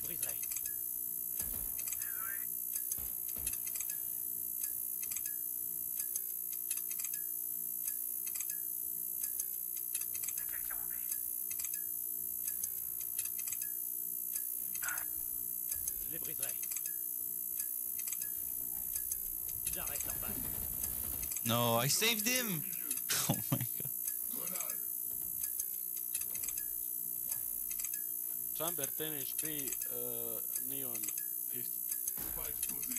briserai. Je les briserai. J'arrête leur balle. No, I saved him! Oh my god. Chamber 10 HP, Neon 50. Pas explosé.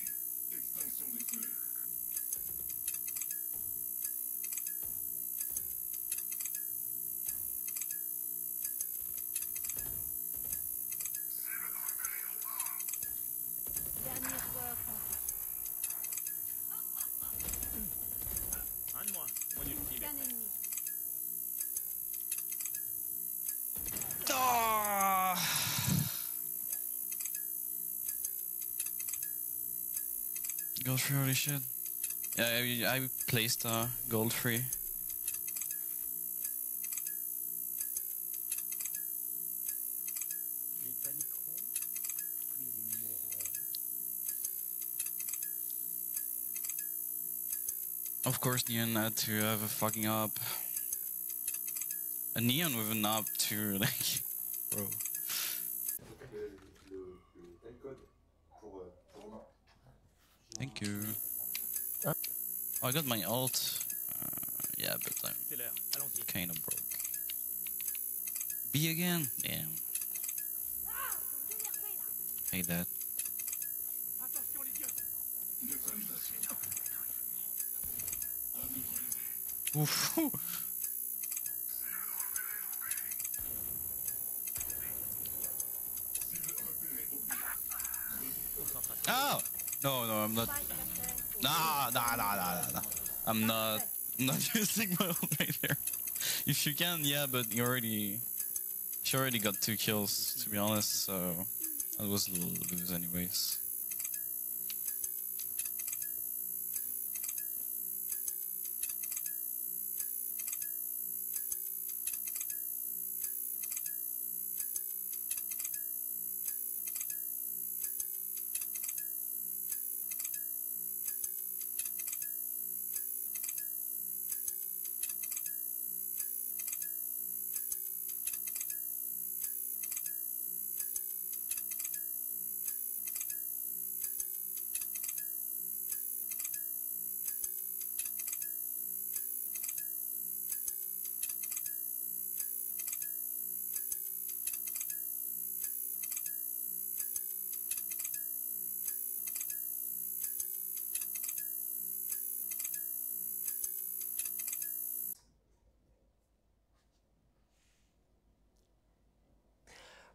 Extinction des feux. Dernier joueur. Un de moins. Mon ultime. Qu'un ennemi. Ah! Gold free, holy shit. Yeah, I placed gold free. Ils paniqueront, puis ils mourront. Of course, Neon had to have a fucking up. A Neon with an up too, like, bro. Thank you. Huh? Oh, I got my ult. Yeah, but I'm C'est l'heure. Allons-y. kind of broke. B again? Damn. Hate that. Attention les yeux. Neutralisation. Oof. Oh! No, no, I'm not. Nah. I'm not using my ult right there. If you can, yeah, but she already got 2 kills, to be honest, so I was lose anyways.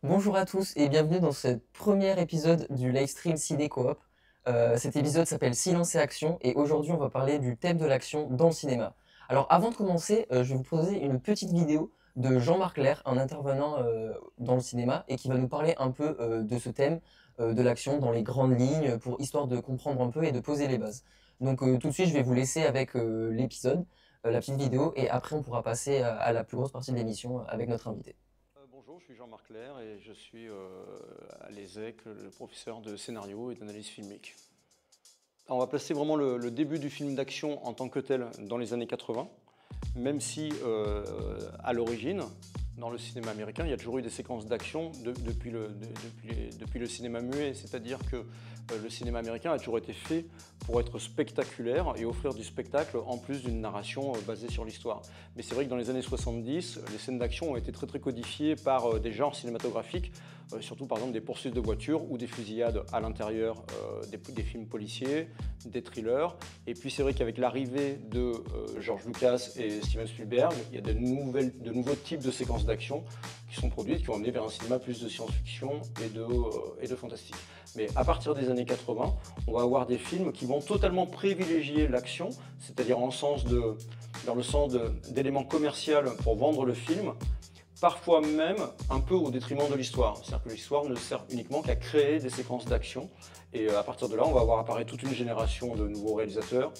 Bonjour à tous et bienvenue dans ce premier épisode du livestream Ciné Coop. Cet épisode s'appelle Silence et Action et aujourd'hui on va parler du thème de l'action dans le cinéma. Alors avant de commencer, je vais vous proposer une petite vidéo de Jean-Marc Lair, un intervenant dans le cinéma et qui va nous parler un peu de ce thème de l'action dans les grandes lignes pour histoire de comprendre un peu et de poser les bases. Donc tout de suite je vais vous laisser avec l'épisode, la petite vidéo et après on pourra passer à la plus grosse partie de l'émission avec notre invité. Bonjour, je suis Jean-Marc Lair et je suis à l'ESEC, le professeur de scénario et d'analyse filmique. Alors, on va placer vraiment le début du film d'action en tant que tel dans les années 80, même si à l'origine, dans le cinéma américain, il y a toujours eu des séquences d'action depuis le cinéma muet, c'est-à-dire que le cinéma américain a toujours été fait pour être spectaculaire et offrir du spectacle en plus d'une narration basée sur l'histoire. Mais c'est vrai que dans les années 70, les scènes d'action ont été très codifiées par des genres cinématographiques, surtout par exemple des poursuites de voitures ou des fusillades à l'intérieur des films policiers, des thrillers. Et puis c'est vrai qu'avec l'arrivée de George Lucas et Steven Spielberg, il y a de nouveaux types de séquences d'action qui sont produites, qui ont amené vers un cinéma plus de science-fiction et de fantastique. Mais à partir des années 80, on va avoir des films qui vont totalement privilégier l'action, c'est-à-dire dans le sens d'éléments commerciaux pour vendre le film, parfois même un peu au détriment de l'histoire. C'est-à-dire que l'histoire ne sert uniquement qu'à créer des séquences d'action. Et à partir de là, on va voir apparaître toute une génération de nouveaux réalisateurs,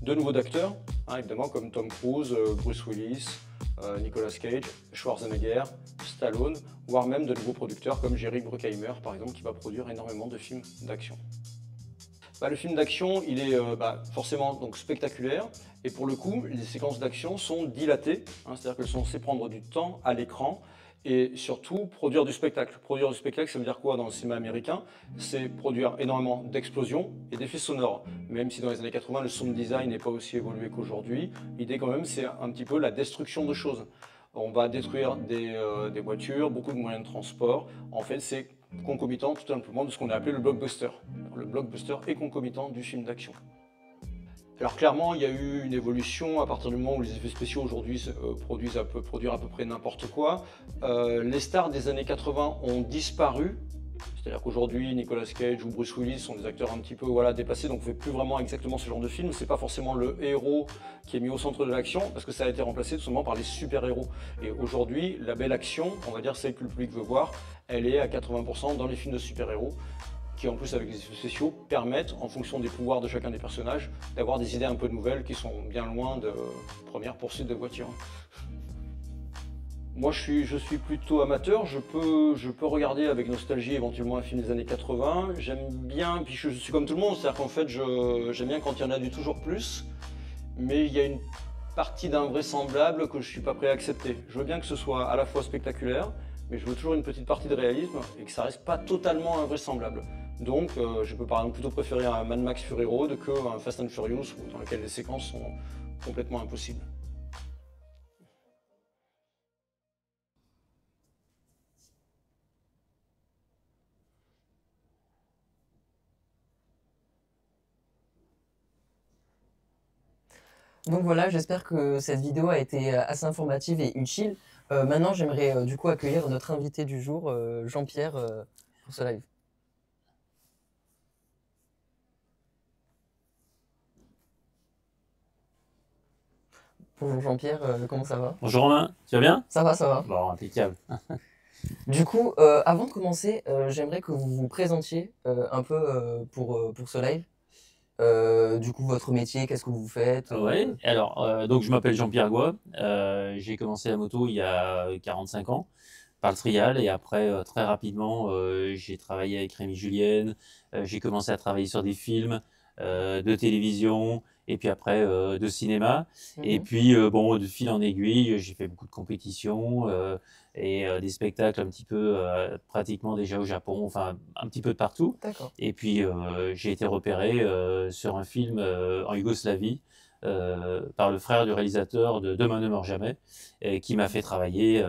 de nouveaux acteurs, évidemment comme Tom Cruise, Bruce Willis, Nicolas Cage, Schwarzenegger, Stallone, voire même de nouveaux producteurs comme Jerry Bruckheimer par exemple qui va produire énormément de films d'action. Le film d'action, il est forcément donc, spectaculaire et pour le coup, les séquences d'action sont dilatées, c'est-à-dire qu'elles sont censées prendre du temps à l'écran et surtout produire du spectacle. Produire du spectacle, ça veut dire quoi dans le cinéma américain? C'est produire énormément d'explosions et d'effets sonores. Même si dans les années 80, le sound design n'est pas aussi évolué qu'aujourd'hui, l'idée quand même, c'est un petit peu la destruction de choses. On va détruire des voitures, beaucoup de moyens de transport. En fait, c'est concomitant tout simplement de ce qu'on a appelé le blockbuster. Le blockbuster est concomitant du film d'action. Alors clairement, il y a eu une évolution à partir du moment où les effets spéciaux aujourd'hui produisent à peu près n'importe quoi. Les stars des années 80 ont disparu. C'est-à-dire qu'aujourd'hui, Nicolas Cage ou Bruce Willis sont des acteurs un petit peu dépassés, donc on ne fait plus vraiment exactement ce genre de film. C'est pas forcément le héros qui est mis au centre de l'action, parce que ça a été remplacé tout simplement par les super-héros. Et aujourd'hui, la belle action, on va dire celle que le public veut voir, elle est à 80% dans les films de super-héros, qui en plus avec les effets spéciaux permettent, en fonction des pouvoirs de chacun des personnages, d'avoir des idées un peu nouvelles qui sont bien loin de première poursuite de voiture. Moi je suis plutôt amateur, je peux regarder avec nostalgie éventuellement un film des années 80, j'aime bien, puis je suis comme tout le monde, c'est-à-dire qu'en fait j'aime bien quand il y en a du toujours plus, mais il y a une partie d'invraisemblable que je ne suis pas prêt à accepter. Je veux bien que ce soit à la fois spectaculaire, mais je veux toujours une petite partie de réalisme et que ça reste pas totalement invraisemblable. Donc je peux par exemple plutôt préférer un Mad Max Fury Road qu'un Fast and Furious dans lequel les séquences sont complètement impossibles. Donc voilà, j'espère que cette vidéo a été assez informative et utile. Maintenant, j'aimerais du coup accueillir notre invité du jour, Jean-Pierre, pour ce live. Bonjour Jean-Pierre, comment ça va? Bonjour Romain, tu vas bien? Ça va, ça va. Bon, impeccable. Du coup, avant de commencer, j'aimerais que vous vous présentiez un peu pour ce live. Du coup, votre métier, qu'est-ce que vous faites? Ouais, alors, donc je m'appelle Jean-Pierre Goua, j'ai commencé la moto il y a 45 ans par le trial et après très rapidement j'ai travaillé avec Rémi Julienne, j'ai commencé à travailler sur des films de télévision et puis après de cinéma et puis bon de fil en aiguille j'ai fait beaucoup de compétitions et des spectacles un petit peu pratiquement déjà au Japon, enfin un petit peu de partout. D'accord. Et puis j'ai été repéré sur un film en Yougoslavie par le frère du réalisateur de Demain ne meurt jamais, qui m'a fait travailler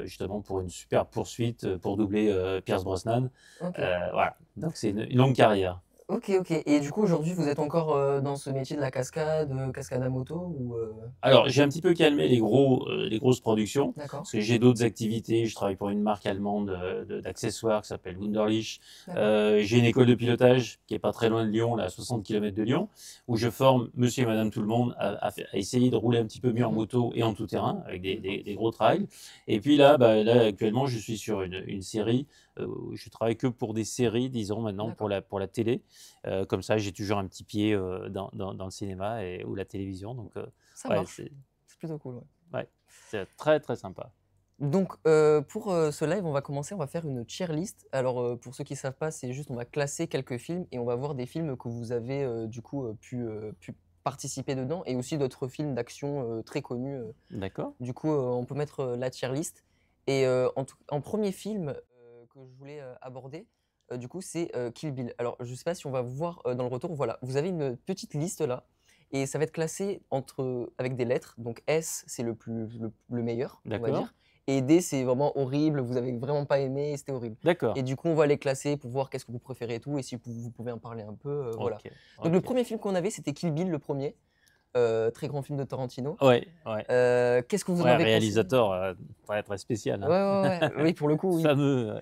justement pour une superbe poursuite pour doubler Pierce Brosnan. Ok. Voilà, donc c'est une longue carrière. Ok, ok. Et du coup, aujourd'hui, vous êtes encore dans ce métier de la cascade à moto ou Alors j'ai un petit peu calmé les grosses productions. D'accord. Parce que j'ai d'autres activités, je travaille pour une marque allemande d'accessoires qui s'appelle Wunderlich. J'ai une école de pilotage qui est pas très loin de Lyon, là, à 60 km de Lyon, où je forme monsieur et madame tout le monde à essayer de rouler un petit peu mieux en moto et en tout terrain, avec des gros trails. Et puis là, là actuellement, je suis sur une série, je travaille que pour des séries, disons maintenant, pour la télé. Comme ça, j'ai toujours un petit pied dans le cinéma ou la télévision. Donc, ça marche. C'est plutôt cool. Ouais, c'est très très sympa. Donc, pour ce live, on va commencer, on va faire une tier list. Alors, pour ceux qui ne savent pas, c'est juste, on va classer quelques films et on va voir des films que vous avez du coup pu participer dedans et aussi d'autres films d'action très connus. D'accord. Du coup, on peut mettre la tier list. Et en premier film que je voulais aborder, du coup, c'est Kill Bill. Alors, je ne sais pas si on va voir dans le retour. Voilà, vous avez une petite liste là. Et ça va être classé avec des lettres. Donc S, c'est le meilleur, on va dire. Et D, c'est vraiment horrible, vous avez vraiment pas aimé, c'était horrible. D'accord. Et du coup, on va les classer pour voir qu'est-ce que vous préférez et tout. Et si vous pouvez en parler un peu, voilà. Donc le premier film qu'on avait, c'était Kill Bill, le premier. Très grand film de Tarantino. Ouais. Qu'est-ce que vous en avez pensé? Réalisateur très, très spécial. Hein. Ouais. Oui, pour le coup, oui. Fameux.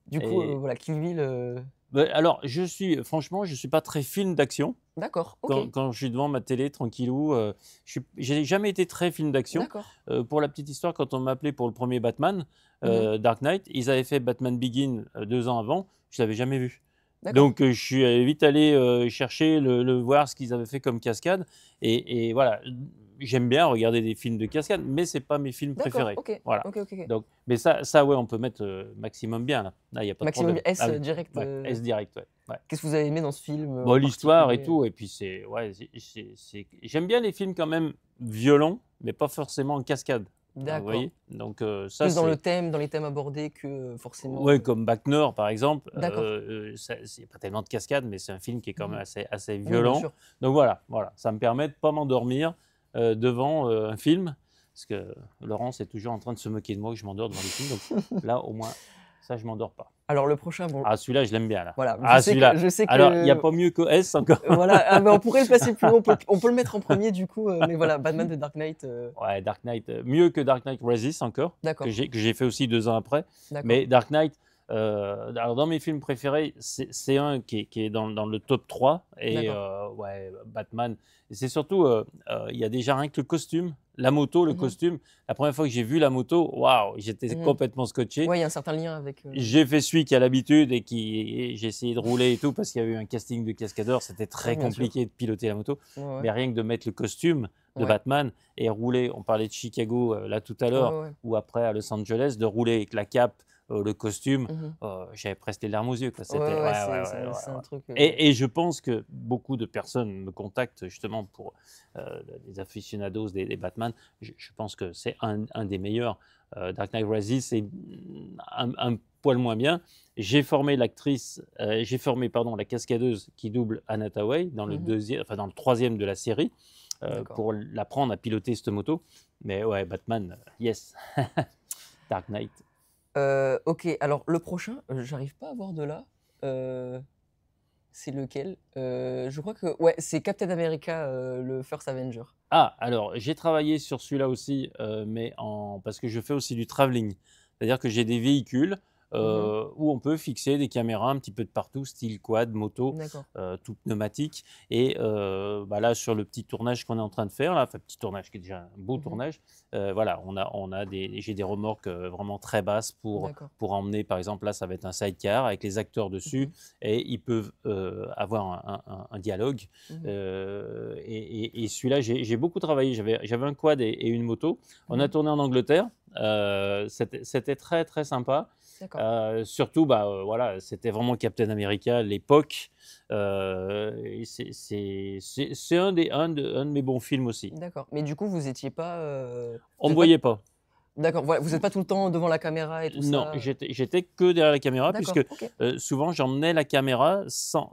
Du coup, voilà, Kill Bill... alors, franchement, je suis pas très film d'action. D'accord, ok. Quand je suis devant ma télé, tranquillou, j'ai jamais été très film d'action. Pour la petite histoire, quand on m'a appelé pour le premier Batman, Dark Knight, ils avaient fait Batman Begin 2 ans avant, je l'avais jamais vu. D'accord. Donc, je suis vite allé chercher, voir ce qu'ils avaient fait comme cascade. Et voilà, j'aime bien regarder des films de cascade, mais c'est pas mes films D'accord, préférés. ok. Voilà. Ok. Donc, mais ça ouais, on peut mettre maximum bien là. Là, il n'y a pas Maximum de problème. S Ah oui. direct. Ouais, S direct, ouais. Ouais. Qu'est-ce que vous avez aimé dans ce film Bon, en l'histoire et particulier tout, et puis j'aime bien les films quand même violents, mais pas forcément en cascade. Vous D'accord. voyez? Donc ça, Plus dans le c'est thème, dans les thèmes abordés que forcément. ouais, comme Bac Nord par exemple. D'accord. C'est pas tellement de cascade, mais c'est un film qui est quand même assez Oui, bien violent. sûr. Donc voilà, ça me permet de pas m'endormir devant un film, parce que Laurence est toujours en train de se moquer de moi que je m'endors devant les films. Donc là, au moins, ça, je m'endors pas. Alors le prochain, bon. Ah, celui-là, je l'aime bien là. Voilà. Ah, celui-là. Je sais que. Alors, il n'y a pas mieux que S encore. Voilà. Ah, mais on pourrait le placer plus haut. On peut le mettre en premier du coup. Mais voilà, Batman de Dark Knight. Ouais, Dark Knight, mieux que Dark Knight Rises encore, D'accord. que j'ai fait aussi 2 ans après. D'accord. Mais Dark Knight, alors dans mes films préférés, c'est un qui est dans le top 3. Et ouais, Batman. Et c'est surtout, il y a déjà rien que le costume, la moto, le costume. La première fois que j'ai vu la moto, waouh, j'étais complètement scotché. Ouais, il y a un certain lien avec. J'ai fait celui qui a l'habitude et j'ai essayé de rouler et tout parce qu'il y avait eu un casting de cascadeur. C'était très bien compliqué de piloter la moto. Ouais. Mais rien que de mettre le costume de Ouais. Batman et rouler, on parlait de Chicago là tout à l'heure, Ouais. ou après à Los Angeles, de rouler avec la cape, le costume, Mhm. j'avais presque les larmes aux yeux, quoi. C'était, C'est un truc. Et je pense que beaucoup de personnes me contactent justement pour les aficionados des Batman. Je pense que c'est un des meilleurs. Dark Knight Rises, c'est un poil moins bien. J'ai formé la cascadeuse qui double Anna Hathaway dans le dans le 3e de la série pour l'apprendre à piloter cette moto. Mais ouais, Batman, yes. Dark Knight. Ok, alors le prochain, j'arrive pas à voir de là. C'est lequel? Je crois que ouais, c'est Captain America, le First Avenger. Ah, alors j'ai travaillé sur celui-là aussi, mais parce que je fais aussi du travelling. C'est-à-dire que j'ai des véhicules où on peut fixer des caméras un petit peu de partout, style quad, moto, D'accord. tout pneumatique. Et là, sur le petit tournage qu'on est en train de faire, là, enfin petit tournage qui est déjà un beau tournage, voilà, j'ai des remorques vraiment très basses pour emmener, par exemple, là, ça va être un sidecar avec les acteurs dessus et ils peuvent avoir un dialogue. Et celui-là, j'ai beaucoup travaillé. J'avais un quad et une moto. On a tourné en Angleterre. C'était très, très sympa. Surtout, voilà, c'était vraiment Captain America, l'époque. C'est un de mes bons films aussi. D'accord. Mais du coup, vous étiez pas. On ne me voyait pas. D'accord. Voilà, vous n'êtes pas tout le temps devant la caméra et tout ça. Non, j'étais que derrière la caméra, D'accord, puisque ok. souvent j'emmenais la caméra sans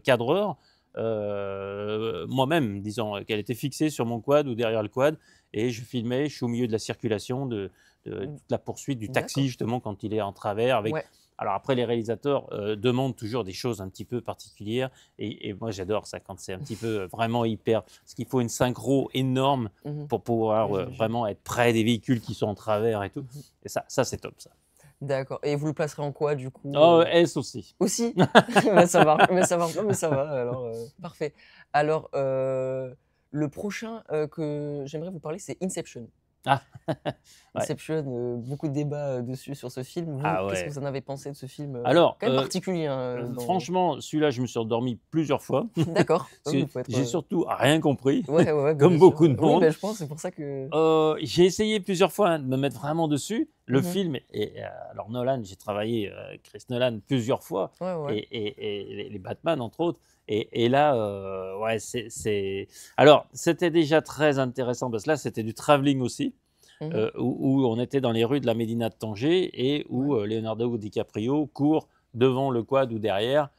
cadreur. Moi-même, disons qu'elle était fixée sur mon quad ou derrière le quad, et je filmais, je suis au milieu de la circulation, de toute la poursuite du taxi, justement, quand il est en travers. Avec... Ouais. Alors après, les réalisateurs demandent toujours des choses un petit peu particulières, et moi j'adore ça quand c'est un petit peu vraiment hyper, parce qu'il faut une synchro énorme pour pouvoir vraiment être près des véhicules qui sont en travers et tout, et ça c'est top ça. D'accord. Et vous le placerez en quoi du coup? Oh, S aussi. Aussi. Ça va, mais ça va. Alors parfait. Alors le prochain que j'aimerais vous parler, c'est Inception. Ah. Ouais. Inception, beaucoup de débats dessus sur ce film. Vous, qu'est-ce que vous en avez pensé de ce film? Alors, quand même particulier. Franchement, celui-là, je me suis endormi plusieurs fois. D'accord. J'ai surtout rien compris, ouais, comme beaucoup de monde. Oui, je pense, c'est pour ça que. J'ai essayé plusieurs fois de me mettre vraiment dessus. Le film, alors Nolan, j'ai travaillé Chris Nolan plusieurs fois, et les Batman entre autres. Et là, ouais, alors c'était déjà très intéressant parce que là, c'était du travelling aussi. Où on était dans les rues de la Médina de Tanger et où Leonardo DiCaprio court devant le quad ou derrière.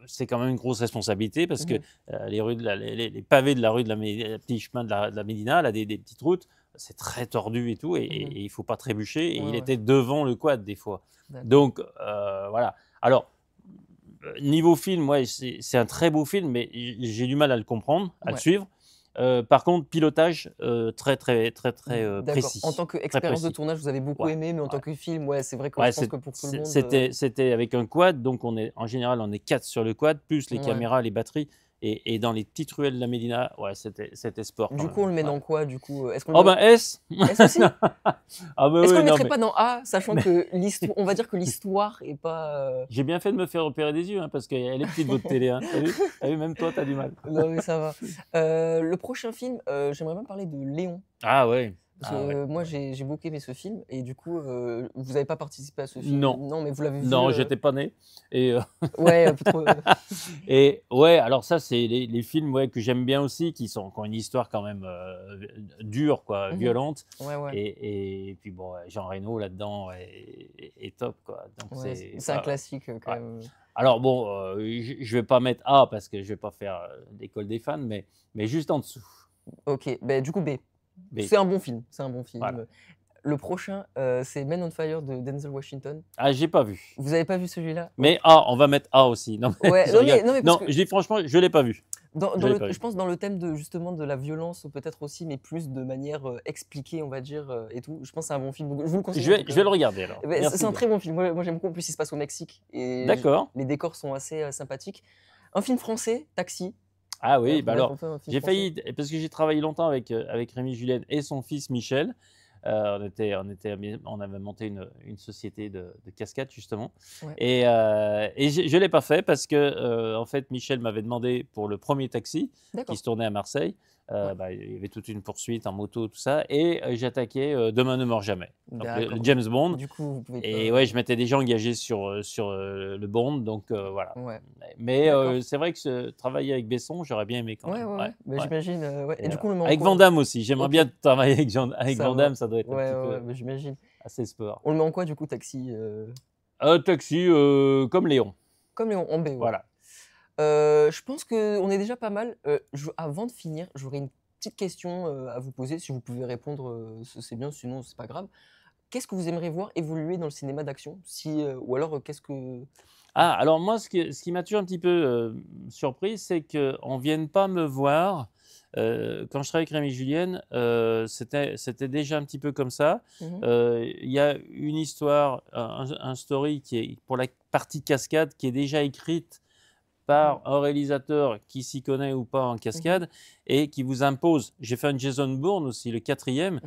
C'est quand même une grosse responsabilité parce que les pavés de la rue les petits chemins de la Médina, là, des petites routes, c'est très tordu et tout, et il ne faut pas trébucher. Et il était devant le quad des fois. Donc, voilà. Alors, niveau film, ouais, c'est un très beau film, mais j'ai du mal à le comprendre, à le suivre. Par contre, pilotage très précis. En tant qu'expérience de tournage, vous avez beaucoup aimé, mais en tant que film, c'est vrai que je pense que pour tout le monde. C'était avec un quad, donc en général, on est 4 sur le quad, plus les caméras, les batteries. Et dans les petites ruelles de la Médina, ouais, c'était sport. quand Du même. coup, on le met Ouais. dans quoi, du coup? Est-ce qu'on Oh le ben S. Est-ce aussi? Ah ben Est-ce qu'on oui, le non, mettrait mais pas dans A, sachant que l'histoire, on va dire que l'histoire est pas. j'ai bien fait de me faire opérer des yeux, hein, parce qu'elle est petite votre télé. Hein. T'as vu, même toi, t'as du mal. Non, mais ça va. Le prochain film, j'aimerais bien parler de Léon. Ah ouais. Parce Ah que ouais. moi, j'ai beaucoup aimé ce film. Et du coup, vous n'avez pas participé à ce film? Non. Non, mais vous l'avez vu? Non, j'étais pas né. Et Ouais, un peu trop. Et ouais, alors ça, c'est les films ouais, que j'aime bien aussi, qui ont une histoire quand même dure, quoi, Mhm. violente. Ouais, ouais. Et puis bon, Jean Reno là-dedans est top, quoi. Donc Ouais, c'est un voilà. classique quand Ouais. même. Alors bon, je vais pas mettre A parce que je vais pas faire l'école des fans, mais juste en dessous. Ok, bah, du coup, B. B. C'est un bon film. C'est un bon film. Voilà. Le prochain, c'est Men on Fire de Denzel Washington. Ah, j'ai pas vu. Vous avez pas vu celui-là? Mais A, on va mettre A aussi. Non, Ouais, je non, rigole. non, mais parce Non, que- je dis franchement, je l'ai pas vu. Je l'ai pas vu. Je pense dans le thème de justement de la violence peut-être aussi, mais plus de manière expliquée, on va dire, et tout. Je pense que c'est un bon film. Donc, je vous le conseille. Je en tout vais le cas. regarder alors. Eh ben, Merci c'est un bien. très bon film. Moi j'aime beaucoup. En plus, il se passe au Mexique et D'accord. les décors sont assez sympathiques. Un film français, Taxi. Ah oui, Vous bah m'avez alors, refait un film j'ai français. failli, parce que j'ai travaillé longtemps avec Rémi Julien et son fils Michel. On avait monté une société de cascades, justement. Ouais. Et je ne l'ai pas fait parce que, en fait, Michel m'avait demandé pour le premier taxi D'accord. qui se tournait à Marseille. Ouais. Bah, il y avait toute une poursuite en moto, tout ça. Et j'attaquais Demain ne meurt jamais. Donc, le D'accord. James Bond. Du coup, vous pouvez Et pas. ouais, je m'étais déjà engagé sur le Bond. Donc voilà. Ouais. Mais D'accord. c'est vrai que travailler avec Besson, j'aurais bien aimé quand Ouais, même. ouais, ouais. Mais ouais. j'imagine. Ouais. Et du coup, on le met en Avec quoi? Van Damme aussi. J'aimerais Ok. bien travailler avec Ça Van va. Damme, ça doit être Ouais, un ouais, petit ouais, peu mais j'imagine. assez sport. On le met en quoi du coup, Taxi? Taxi, comme Léon. Comme Léon, en B. Ouais. Voilà. Je pense qu'on est déjà pas mal. Avant de finir, j'aurais une petite question à vous poser. Si vous pouvez répondre, c'est bien, sinon c'est pas grave. Qu'est-ce que vous aimeriez voir évoluer dans le cinéma d'action? Ou alors, qu'est-ce que. Ah, alors moi, ce qui m'a toujours un petit peu surpris, c'est qu'on ne vienne pas me voir. Quand je travaillais avec Rémi Julien, c'était déjà un petit peu comme ça. Mhm. Il y a une histoire, un story qui est pour la partie cascade qui est déjà écrite par un réalisateur qui s'y connaît ou pas en cascade et qui vous impose. J'ai fait un Jason Bourne aussi, le 4e.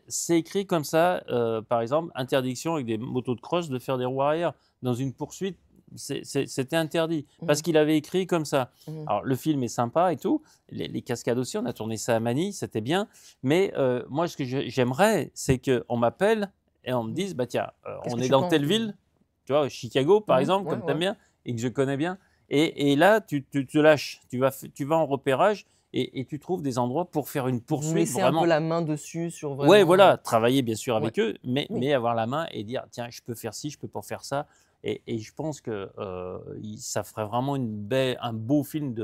C'est écrit comme ça, par exemple, interdiction avec des motos de cross de faire des roues arrière. Dans une poursuite, c'était interdit parce qu'il avait écrit comme ça. Alors, le film est sympa et tout. Les cascades aussi, on a tourné ça à Manille, c'était bien. Mais moi, ce que j'aimerais, c'est qu'on m'appelle et on me dise, bah tiens, Qu'est-ce on que est tu dans penses telle de- ville, tu vois, Chicago par exemple, Ouais, comme tu aimes ouais. bien et que je connais bien. Et là, tu te lâches, tu vas en repérage et tu trouves des endroits pour faire une Vous poursuite laissez un vraiment. peu la main dessus sur vraiment. Ouais, voilà, travailler bien sûr avec Ouais. eux, mais Oui. avoir la main et dire tiens, je peux faire ci, je peux pas faire ça. Et je pense que ça ferait vraiment un beau film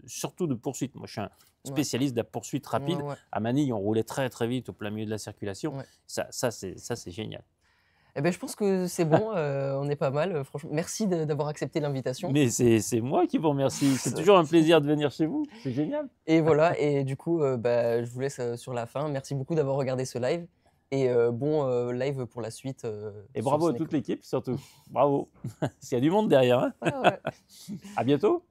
surtout de poursuite. Moi, je suis un spécialiste de la poursuite rapide. Ouais, ouais. À Manille, on roulait très très vite au plein milieu de la circulation. Ouais. Ça, c'est génial. Eh ben, je pense que c'est bon, on est pas mal. Franchement, merci d'avoir accepté l'invitation. Mais c'est moi qui vous remercie. C'est toujours un plaisir de venir chez vous. C'est génial. Et voilà, et du coup, je vous laisse sur la fin. Merci beaucoup d'avoir regardé ce live. Et bon live pour la suite. Et sur bravo à Cinéco. toute l'équipe surtout. Bravo. Parce qu'il y a du monde derrière. Hein. Ouais, ouais. À bientôt.